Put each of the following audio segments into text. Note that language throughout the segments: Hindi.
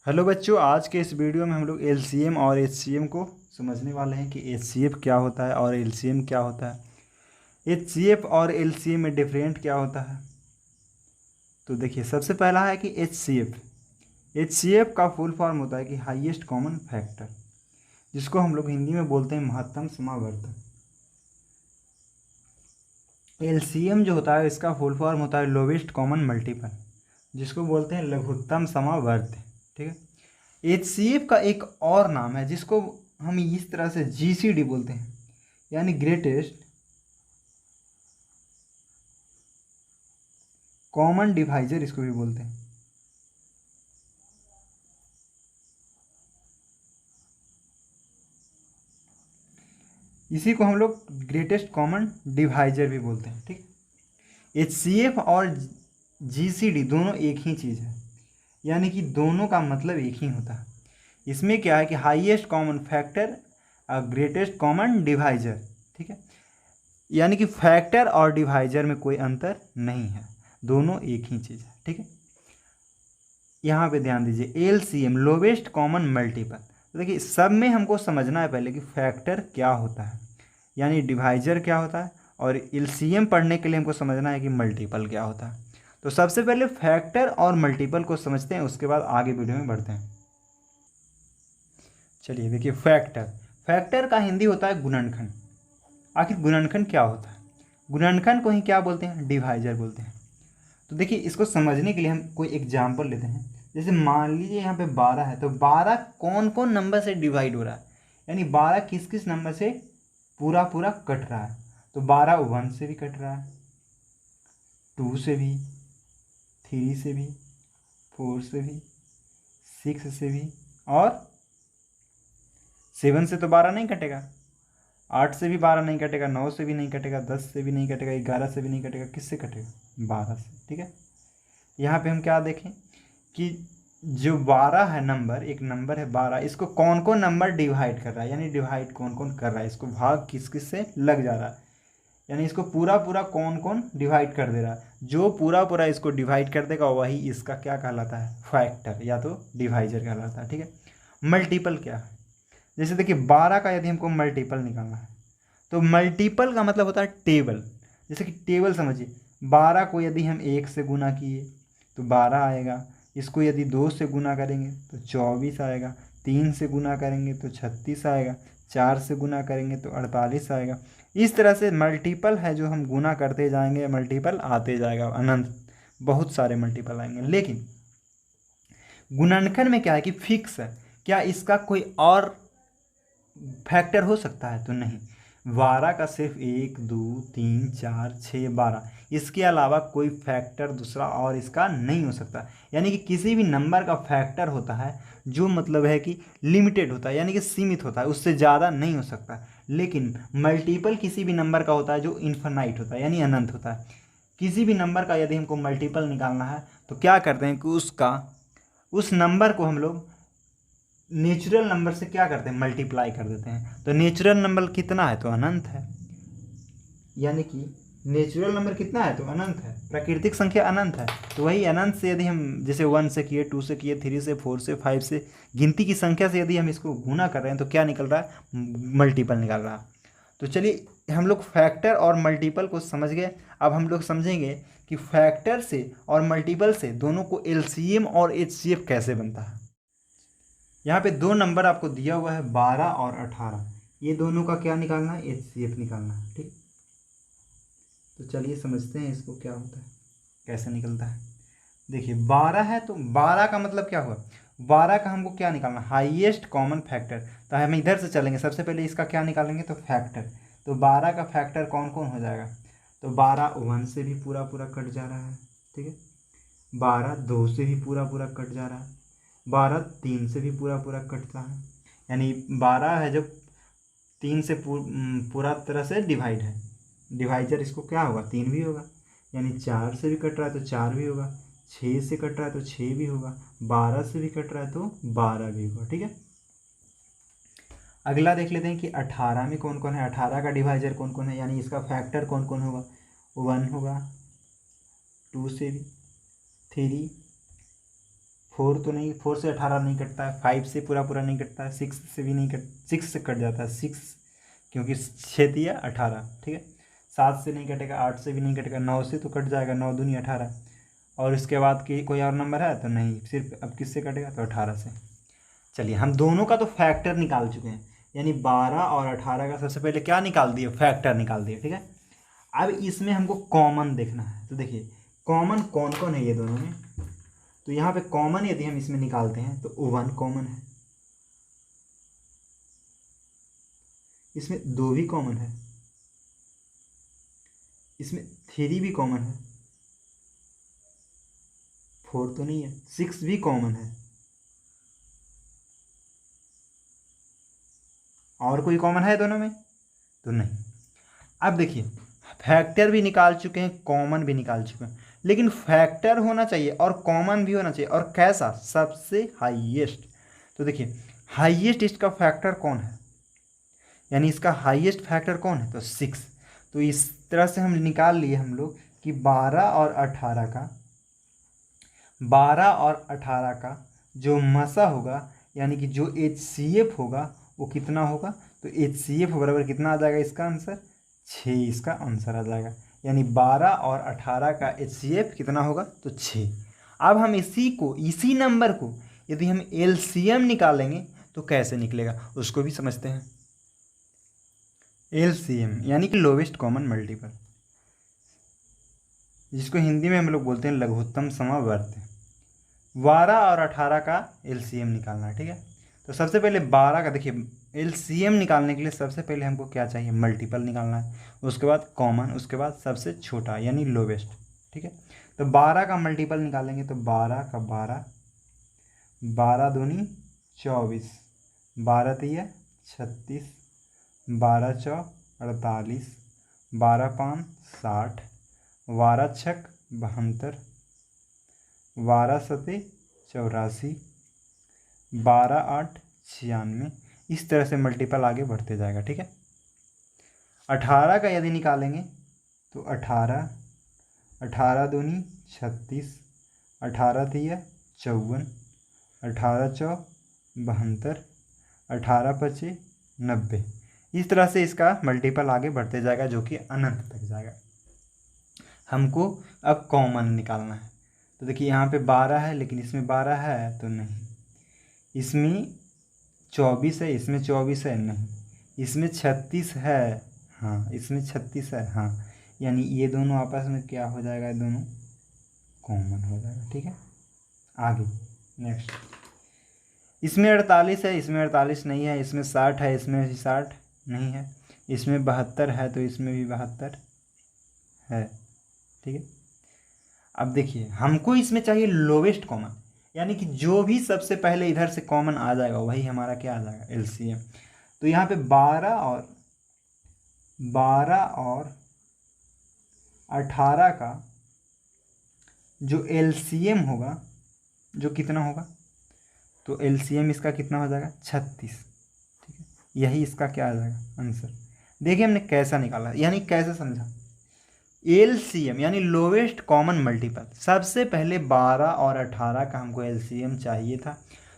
हेलो बच्चों, आज के इस वीडियो में हम लोग एलसीएम और एचसीएम को समझने वाले हैं कि एचसीएफ क्या होता है और एलसीएम क्या होता है। एचसीएफ और एलसीएम में डिफरेंट क्या होता है। तो देखिए, सबसे पहला है कि एचसीएफ। एचसीएफ का फुल फॉर्म होता है कि हाईएस्ट कॉमन फैक्टर, जिसको हम लोग हिंदी में बोलते हैं महत्तम समावर्त। एलसीएम जो होता है इसका फुल फॉर्म होता है लोवेस्ट कॉमन मल्टीपल, जिसको बोलते हैं लघुत्तम समावर्त। ठीक है। एचसीएफ का एक और नाम है जिसको हम इस तरह से जीसीडी बोलते हैं, यानी ग्रेटेस्ट कॉमन डिवाइजर इसको भी बोलते हैं। इसी को हम लोग ग्रेटेस्ट कॉमन डिवाइजर भी बोलते हैं। ठीक। एचसीएफ और जीसीडी दोनों एक ही चीज़ है, यानी कि दोनों का मतलब एक ही होता है। इसमें क्या है कि हाईएस्ट कॉमन फैक्टर और ग्रेटेस्ट कॉमन डिवाइजर। ठीक है। यानी कि फैक्टर और डिवाइजर में कोई अंतर नहीं है, दोनों एक ही चीज़ है। ठीक है। यहाँ पे ध्यान दीजिए, एलसीएम लोवेस्ट कॉमन मल्टीपल। तो देखिए, सब में हमको समझना है पहले कि फैक्टर क्या होता है, यानी डिवाइजर क्या होता है, और एलसीएम पढ़ने के लिए हमको समझना है कि मल्टीपल क्या होता है। तो सबसे पहले फैक्टर और मल्टीपल को समझते हैं, उसके बाद आगे वीडियो में बढ़ते हैं। चलिए देखिए, फैक्टर। फैक्टर का हिंदी होता है गुणनखंड। आखिर गुणनखंड क्या होता है? गुणनखंड को ही क्या बोलते हैं? डिवाइजर बोलते हैं। तो देखिए, इसको समझने के लिए हम कोई एग्जाम्पल लेते हैं। जैसे मान लीजिए यहाँ पे 12 है, तो 12 कौन कौन नंबर से डिवाइड हो रहा है, यानी 12 किस किस नंबर से पूरा पूरा कट रहा है। तो 12 1 से भी कट रहा है, 2 से भी, 3 से भी, 4 से भी, 6 से भी, और 7 से तो 12 नहीं कटेगा, 8 से भी 12 नहीं कटेगा, 9 से भी नहीं कटेगा, 10 से भी नहीं कटेगा, 11 से भी नहीं कटेगा। किससे कटेगा? 12 से। ठीक है। यहाँ पे हम क्या देखें कि जो 12 है नंबर, एक नंबर है 12, इसको कौन कौन नंबर डिवाइड कर रहा है, यानी डिवाइड कौन कौन कर रहा है, इसको भाग किस किस से लग जा रहा है, यानी इसको पूरा पूरा कौन कौन डिवाइड कर दे रहा है। जो पूरा पूरा इसको डिवाइड कर देगा वही इसका क्या कहलाता है? फैक्टर, या तो डिवाइजर कहलाता है। ठीक है। मल्टीपल क्या है? जैसे देखिए, 12 का यदि हमको मल्टीपल निकालना है, तो मल्टीपल का मतलब होता है टेबल। जैसे कि टेबल समझिए, 12 को यदि हम 1 से गुना किए तो 12 आएगा, इसको यदि 2 से गुना करेंगे तो 24 आएगा, 3 से गुना करेंगे तो 36 आएगा, 4 से गुना करेंगे तो 48 आएगा। इस तरह से मल्टीपल है जो हम गुना करते जाएंगे, मल्टीपल आते जाएगा, अनंत बहुत सारे मल्टीपल आएंगे। लेकिन गुणनखंड में क्या है कि फिक्स है। क्या इसका कोई और फैक्टर हो सकता है? तो नहीं। 12 का सिर्फ 1 2 3 4 6 12, इसके अलावा कोई फैक्टर दूसरा और इसका नहीं हो सकता। यानी कि किसी भी नंबर का फैक्टर होता है जो मतलब है कि लिमिटेड होता है, यानी कि सीमित होता है, उससे ज़्यादा नहीं हो सकता। लेकिन मल्टीपल किसी भी नंबर का होता है जो इन्फिनाइट होता है, यानी अनंत होता है। किसी भी नंबर का यदि हमको मल्टीपल निकालना है तो क्या करते हैं कि उस नंबर को हम लोग नेचुरल नंबर से क्या करते हैं? मल्टीप्लाई कर देते हैं। तो नेचुरल नंबर कितना है? तो अनंत है। यानी कि नेचुरल नंबर कितना है? तो अनंत है। प्राकृतिक संख्या अनंत है। तो वही अनंत से यदि हम जैसे 1 से किए, 2 से किए, 3 से, 4 से, 5 से, गिनती की संख्या से यदि हम इसको गुना कर रहे हैं तो क्या निकल रहा है? मल्टीपल निकल रहा है। तो चलिए, हम लोग फैक्टर और मल्टीपल को समझ गए। अब हम लोग समझेंगे कि फैक्टर से और मल्टीपल से दोनों को एलसीएम और एचसीएफ कैसे बनता है। यहाँ पे दो नंबर आपको दिया हुआ है, 12 और 18। ये दोनों का क्या निकालना है? एचसीएफ निकालना है। ठीक। तो चलिए समझते हैं इसको क्या होता है, कैसे निकलता है। देखिए, 12 है तो 12 का मतलब क्या हुआ? 12 का हमको क्या निकालना? Highest common factor. तो हम इधर से चलेंगे, सबसे पहले इसका क्या निकालेंगे? तो फैक्टर। तो 12 का फैक्टर कौन कौन हो जाएगा? तो 12 1 से भी पूरा पूरा कट जा रहा है। ठीक है। 12 2 से भी पूरा पूरा कट जा रहा है, 12 3 से भी पूरा पूरा कटता है। यानी 12 है जब 3 से पूरा तरह से डिवाइड है, डिवाइजर इसको क्या होगा? 3 भी होगा। यानी 4 से भी कट रहा है तो 4 भी होगा, 6 से कट रहा है तो 6 भी होगा, 12 से भी कट रहा है तो 12 भी होगा। ठीक है। अगला देख लेते हैं कि 18 में कौन कौन है, 18 का डिवाइजर कौन कौन है, यानी इसका फैक्टर कौन कौन होगा? 1 होगा, 2 से भी, 3, 4 तो नहीं, 4 से 18 नहीं कटता है, 5 से पूरा पूरा नहीं कटता है, 6 से भी नहीं 6 से कट जाता है, 6 क्योंकि 6 दिया 18, ठीक है। 7 से नहीं कटेगा, 8 से भी नहीं कटेगा, 9 से तो कट जाएगा, 9 दूनी 18। और इसके बाद की कोई और नंबर है तो नहीं, सिर्फ अब किससे कटेगा तो 18 से। चलिए हम दोनों का तो फैक्टर निकाल चुके हैं, यानी 12 और 18 का सबसे पहले क्या निकाल दिए, फैक्टर निकाल दिए, ठीक है। अब इसमें हमको कॉमन देखना है, तो देखिए कॉमन कौन कौन है ये दोनों में। तो यहाँ पे कॉमन यदि हम इसमें निकालते हैं तो 1 कॉमन है, इसमें 2 भी कॉमन है, इसमें 3 भी कॉमन है, 4 तो नहीं है, 6 भी कॉमन है, और कोई कॉमन है दोनों में तो नहीं। अब देखिए फैक्टर भी निकाल चुके हैं, कॉमन भी निकाल चुके हैं, लेकिन फैक्टर होना चाहिए और कॉमन भी होना चाहिए, और कैसा, सबसे हाईएस्ट। तो देखिए हाईएस्ट इसका फैक्टर कौन है, यानी इसका हाईएस्ट फैक्टर कौन है तो 6। तो इस तरह से हम निकाल लिए हम लोग कि 12 और 18 का जो मसा होगा, यानी कि जो HCF होगा वो कितना होगा, तो HCF बराबर कितना आ जाएगा, इसका आंसर 6, इसका आंसर आ जाएगा। यानी 12 और 18 का HCF कितना होगा तो 6। अब हम इसी नंबर को यदि हम LCM निकालेंगे तो कैसे निकलेगा उसको भी समझते हैं। LCM यानी कि लोवेस्ट कॉमन मल्टीपल, जिसको हिंदी में हम लोग बोलते हैं लघुत्तम समवर्ती। 12 और 18 का LCM निकालना है, ठीक है। तो सबसे पहले 12 का देखिए, LCM निकालने के लिए सबसे पहले हमको क्या चाहिए, मल्टीपल निकालना है, उसके बाद कॉमन, उसके बाद सबसे छोटा यानी लोवेस्ट, ठीक है। तो 12 का मल्टीपल निकालेंगे तो 12 का 12, 12 दूनी 24, 12 तिया 36, 12 चौ 48, 12 पाँच 60, 12 छक 72, 12 सते 84, 12 8 96। इस तरह से मल्टीपल आगे बढ़ते जाएगा, ठीक है। 18 का यदि निकालेंगे तो 18, 18 दूनी 36, 18 तिया 54, 18 चौ 72, 18 पचे 90। इस तरह से इसका मल्टीपल आगे बढ़ते जाएगा जो कि अनंत तक जाएगा। हमको अब कॉमन निकालना है, तो देखिए यहाँ पे 12 है, लेकिन इसमें 12 है तो नहीं, इसमें 24 है, इसमें 24 है नहीं, इसमें 36 है, हाँ इसमें 36 है, हाँ, यानी ये दोनों आपस में क्या हो जाएगा, ये दोनों कॉमन हो जाएगा, ठीक है। आगे नेक्स्ट, इसमें 48 है, इसमें 48 नहीं है, इसमें 60 है, इसमें भी 60 नहीं है, इसमें 72 है तो इसमें भी 72 है, ठीक है। अब देखिए हमको इसमें चाहिए लोवेस्ट कॉमन, यानी कि जो भी सबसे पहले इधर से कॉमन आ जाएगा वही हमारा क्या आ जाएगा, LCM। तो यहाँ पे 12 और 18 का जो LCM होगा, जो कितना होगा, तो LCM इसका कितना हो जाएगा 36, ठीक है। यही इसका क्या आ जाएगा आंसर। देखिए हमने कैसा निकाला, यानी कैसे समझा। LCM यानी लोवेस्ट कॉमन मल्टीपल, सबसे पहले 12 और 18 का हमको LCM चाहिए था,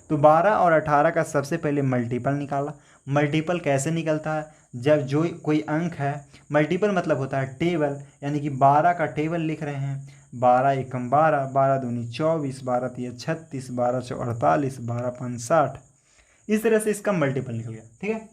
तो 12 और 18 का सबसे पहले मल्टीपल निकाला। मल्टीपल कैसे निकलता है, जब जो कोई अंक है, मल्टीपल मतलब होता है टेबल, यानी कि 12 का टेबल लिख रहे हैं, 12 एकम 12, 12 दूनी 24, 12 तिया 36, 12 चौ 48, 12 पाँच 60। इस तरह से इसका मल्टीपल निकल गया, ठीक है।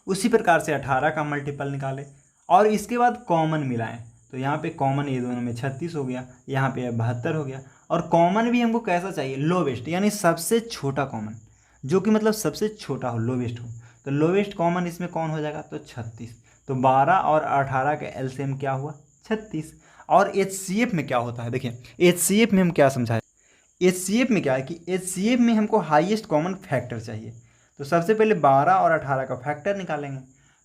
उसी प्रकार से 18 का मल्टीपल निकाले और इसके बाद कॉमन मिलाएं, तो यहाँ पे कॉमन ये दोनों में 36 हो गया, यहाँ पे 72 हो गया। और कॉमन भी हमको कैसा चाहिए, लोवेस्ट, यानी सबसे छोटा कॉमन, जो कि मतलब सबसे छोटा हो, लोवेस्ट हो। तो लोवेस्ट कॉमन इसमें कौन हो जाएगा तो 36। तो 12 और 18 का LCM क्या हुआ 36। और HCF में क्या होता है, देखिए HCF में हम क्या समझाए, HCF में क्या है कि HCF में हमको हाईएस्ट कॉमन फैक्टर चाहिए। तो सबसे पहले 12 और 18 का फैक्टर निकालेंगे।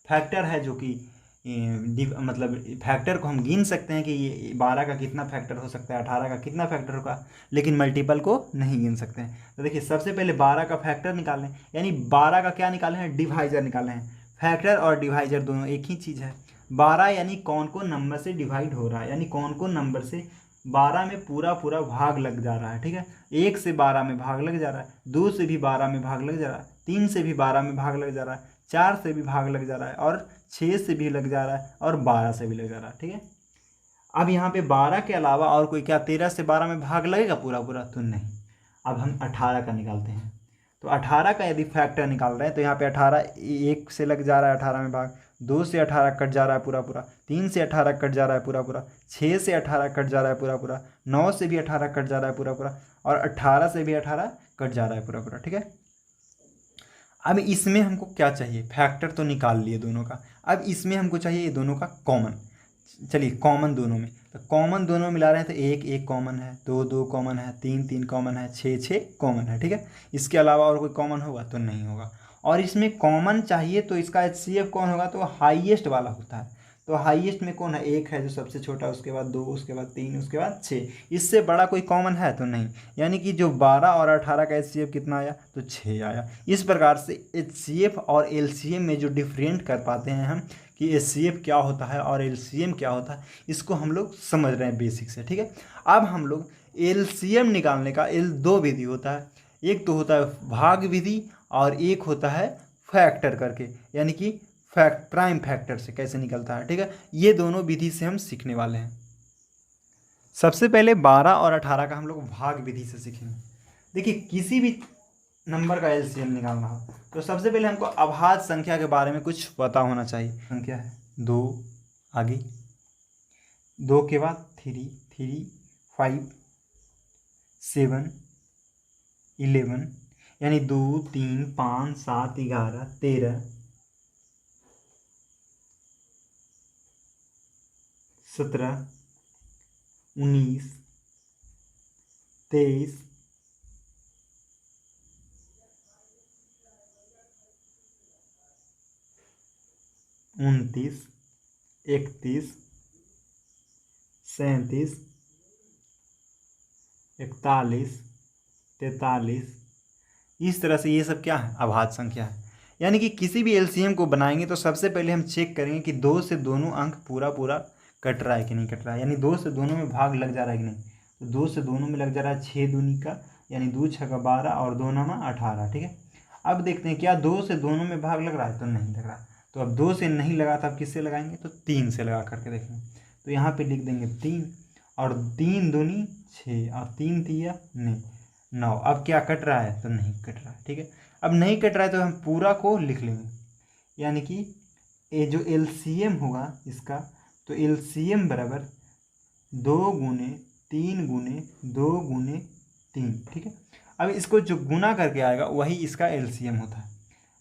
फैक्टर है जो कि मतलब फैक्टर को हम गिन सकते हैं कि ये 12 का कितना फैक्टर हो सकता है, 18 का कितना फैक्टर होगा, लेकिन मल्टीपल को नहीं गिन सकते हैं। तो देखिए सबसे पहले 12 का फैक्टर निकालें, यानी 12 का क्या निकाले हैं, डिवाइजर निकाले हैं। फैक्टर और डिवाइजर दोनों एक ही चीज़ है। 12 यानी कौन कौन नंबर से डिवाइड हो रहा है, यानी कौन कौन नंबर से 12 में पूरा पूरा भाग लग जा रहा है, ठीक है। 1 से 12 में भाग लग जा रहा है, 2 से भी 12 में भाग लग जा रहा है, 3 से भी 12 में भाग लग जा रहा है, 4 से भी भाग लग जा रहा है, और 6 से भी लग जा रहा है, और 12 से भी लग जा रहा है, ठीक है। अब यहाँ पे 12 के अलावा और कोई क्या 13 से 12 में भाग लगेगा पूरा पूरा? तो नहीं। अब हम 18 का निकालते हैं। तो 18 का यदि फैक्टर निकाल रहे हैं तो यहाँ पे 18 1 से लग जा रहा है 18 में भाग, 2 से 18 कट जा रहा है पूरा पूरा, 3 से 18 कट जा रहा है पूरा पूरा, 6 से 18 कट जा रहा है पूरा पूरा, 9 से भी 18 कट जा रहा है पूरा पूरा, और 18 से भी 18 कट जा रहा है पूरा पूरा, ठीक है। अब इसमें हमको क्या चाहिए? फैक्टर तो निकाल लिए दोनों का, अब इसमें हमको चाहिए ये दोनों का कॉमन। चलिए कॉमन दोनों में, तो कॉमन दोनों मिला रहे हैं तो 1 1 कॉमन है, 2 2 कॉमन है, 3 3 कॉमन है, 6 6 कॉमन है, ठीक है। इसके अलावा और कोई कॉमन होगा तो नहीं होगा। और इसमें कॉमन चाहिए तो इसका HCF कौन होगा? तो हाईएस्ट वाला होता है। तो हाईएस्ट में कौन है? 1 है जो सबसे छोटा, उसके बाद 2, उसके बाद 3, उसके बाद 6। इससे बड़ा कोई कॉमन है तो नहीं। यानी कि जो 12 और 18 का HCF कितना आया? तो 6 आया। इस प्रकार से HCF और LCM में जो डिफरेंट कर पाते हैं हम कि HCF क्या होता है और LCM क्या होता है, इसको हम लोग समझ रहे हैं बेसिक से, ठीक है। अब हम लोग LCM निकालने का दो विधि होता है। एक तो होता है भाग विधि और एक होता है फैक्टर करके, यानी कि प्राइम फैक्टर से कैसे निकलता है, ठीक है। ये दोनों विधि से हम सीखने वाले हैं। सबसे पहले 12 और 18 का हम लोग भाग विधि से सीखेंगे। देखिए किसी भी नंबर का LCM निकालना हो तो सबसे पहले हमको अभाज्य संख्या के बारे में कुछ पता होना चाहिए। संख्या है 2, आगे 2 के बाद 3 3 5 7 11, यानी 2 3 5 7 11 13 17 19 23 29 31 37 41 43। इस तरह से ये सब क्या है? अभाज्य संख्या है। यानी कि किसी भी LCM को बनाएंगे तो सबसे पहले हम चेक करेंगे कि 2 से दोनों अंक पूरा पूरा कट रहा है कि नहीं कट रहा है, यानी 2 से दोनों में भाग लग जा रहा है कि नहीं। तो 2 से दोनों में लग जा रहा है 6 दूनी का, यानी 2 6 का 12 और 2 9 18, ठीक है। अब देखते हैं क्या 2 से दोनों में भाग लग रहा है? तो नहीं लग रहा। तो अब 2 से नहीं लगा तो अब किससे लगाएंगे? तो 3 से लगा करके देखेंगे। तो यहाँ पे लिख देंगे 3, और 3 दूनी 6 और 3 तिया नहीं 9। अब क्या कट रहा है? तो नहीं कट रहा है, ठीक है। अब नहीं कट रहा है तो हम पूरा को लिख लेंगे, यानी कि ये जो LCM होगा इसका, तो LCM बराबर 2 गुने 3 गुने 2 गुने 3, ठीक है। अब इसको जो गुना करके आएगा वही इसका LCM होता है।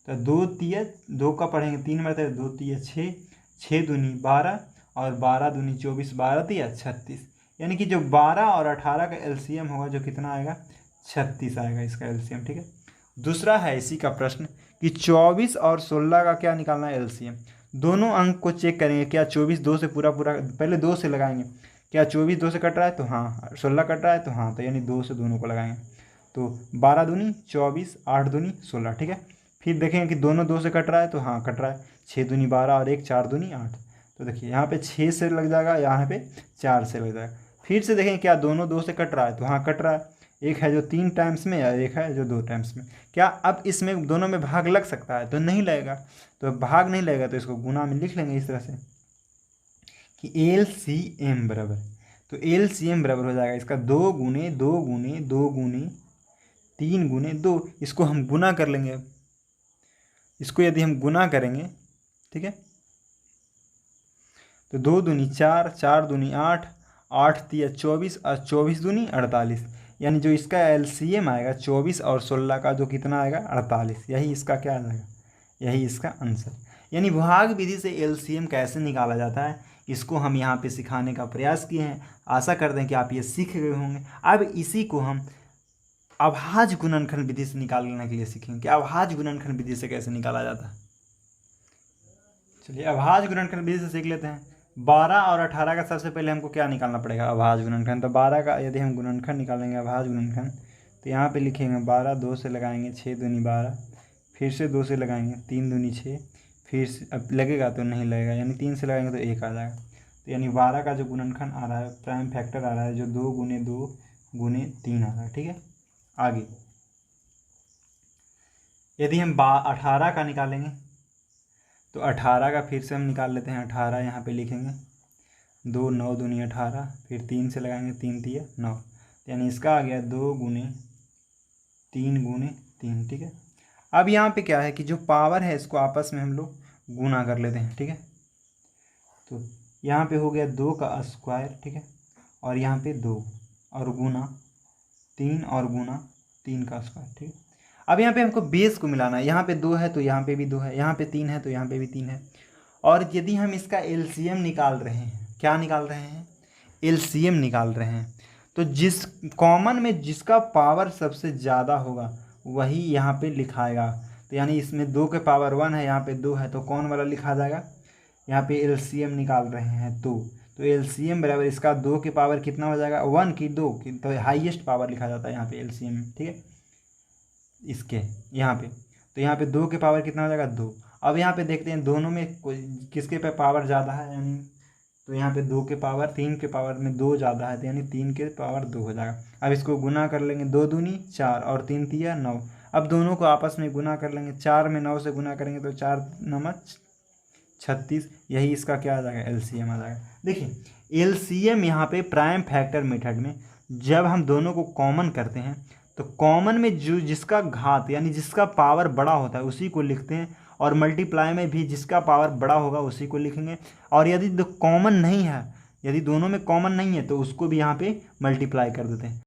तो 2 तिया 2 का पढ़ेंगे 3 मतलब 2 तिया 6, 6 दूनी 12 और 12 दूनी 24, 12 तिया 36। यानी कि जो 12 और 18 का LCM होगा जो कितना आएगा? 36 आएगा इसका LCM, ठीक है। दूसरा है इसी का प्रश्न कि 24 और 16 का क्या निकालना है LCM। दोनों अंक को चेक करेंगे, क्या 24 2 से पूरा पूरा, पहले 2 से लगाएंगे, क्या 24 2 से कट रहा है? तो हाँ। 16 कट रहा है? तो हाँ। तो यानी 2 से दोनों को लगाएंगे। तो 12 दूनी 24, 8 दूनी 16, ठीक है। फिर देखेंगे कि दोनों 2 से कट रहा है? तो हाँ कट रहा है। 6 दूनी 12 और 1 4 दूनी 8। तो देखिए यहाँ पे 6 से लग जाएगा, यहाँ पे 4 से लग जाएगा। फिर से देखें क्या दोनों 2 से कट रहा है? तो हाँ कट रहा है। एक है जो 3 टाइम्स में और एक है जो 2 टाइम्स में। क्या अब इसमें दोनों में भाग लग सकता है? तो नहीं लगेगा। तो भाग नहीं लगेगा तो इसको गुना में लिख लेंगे इस तरह से कि LCM बराबर, तो LCM बराबर हो जाएगा इसका 2 गुने 2 गुने 2 गुने 3 गुने 2। इसको हम गुना कर लेंगे। इसको यदि हम गुना करेंगे, ठीक है, तो 2 दूनी 4, 4 दूनी 8, 8 तिया 24 और 24 दूनी 48। यानी जो इसका LCM आएगा 24 और 16 का जो कितना आएगा? 48। यही इसका क्या आएगा? यही इसका आंसर। यानी भाग विधि से LCM कैसे निकाला जाता है इसको हम यहाँ पे सिखाने का प्रयास किए हैं। आशा करते हैं कि आप ये सीख गए होंगे। अब इसी को हम अभाज्य गुणनखंड विधि से निकालने के लिए सीखेंगे कि अभाज्य गुणनखंड विधि से कैसे निकाला जाता है। चलिए अभाज्य गुणनखंड विधि से सीख लेते हैं। 12 और 18 का सबसे पहले हमको क्या निकालना पड़ेगा? अभाज्य गुणनखंड। तो 12 का यदि हम गुणनखंड निकालेंगे अभाज्य गुणनखंड, तो यहाँ पे लिखेंगे 12, 2 से लगाएंगे 6 दूनी 12, फिर से 2 से लगाएंगे 3 दूनी 6, फिर से अब लगेगा तो नहीं लगेगा, यानी 3 से लगाएंगे तो 1 आ जाएगा। तो यानी 12 का जो गुणनखंड आ रहा है, प्राइम फैक्टर आ रहा है जो 2 गुने 2 गुने 3 आ रहा है। ठीक है, आगे यदि हम 18 का निकालेंगे तो 18 का फिर से हम निकाल लेते हैं। 18 यहाँ पे लिखेंगे, 2 9 दूनी 18, फिर 3 से लगाएंगे, 3 तिया 9, यानी इसका आ गया 2 गुने 3 गुने 3। ठीक है, अब यहाँ पे क्या है कि जो पावर है इसको आपस में हम लोग गुना कर लेते हैं। ठीक है, तो यहाँ पे हो गया 2 का स्क्वायर। ठीक है, और यहाँ पे 2 और गुना 3 और गुना 3 का स्क्वायर। ठीक है, अब यहाँ पे हमको बेस को मिलाना है। यहाँ पे 2 है तो यहाँ पे भी 2 है, यहाँ पे 3 है तो यहाँ पे भी 3 है। और यदि हम इसका एलसीएम निकाल रहे हैं, क्या निकाल रहे हैं, एलसीएम निकाल रहे हैं, तो जिस कॉमन में जिसका पावर सबसे ज़्यादा होगा वही यहाँ पे लिखाएगा। तो यानी इसमें 2 के पावर 1 है, यहाँ पे 2 है, तो कौन वाला लिखा जाएगा, यहाँ पे एलसीएम निकाल रहे हैं तो एलसीएम बराबर इसका 2 के पावर कितना हो जाएगा, 1 की 2 की, तो हाईएस्ट पावर लिखा जाता है यहाँ पे एलसीएम में। ठीक है, इसके यहाँ पे, तो यहाँ पे 2 के पावर कितना हो जाएगा, 2। अब यहाँ पे देखते हैं दोनों में किसके पे पावर ज़्यादा है, यानी तो यहाँ पे 2 के पावर 3 के पावर में 2 ज़्यादा है, तो यानी 3 के पावर 2 हो जाएगा। अब इसको गुना कर लेंगे, 2 दूनी 4 और 3 तिया 9। अब दोनों को आपस में गुना कर लेंगे, 4 में 9 से गुना करेंगे तो 4 नमक 36, यही इसका क्या आ जाएगा, एलसीएम आ जाएगा। देखिए एलसीएम यहाँ पे प्राइम फैक्टर मेथड में जब हम दोनों को कॉमन करते हैं तो कॉमन में जो जिसका घात यानी जिसका पावर बड़ा होता है उसी को लिखते हैं, और मल्टीप्लाई में भी जिसका पावर बड़ा होगा उसी को लिखेंगे। और यदि कॉमन नहीं है, यदि दोनों में कॉमन नहीं है तो उसको भी यहाँ पे मल्टीप्लाई कर देते हैं।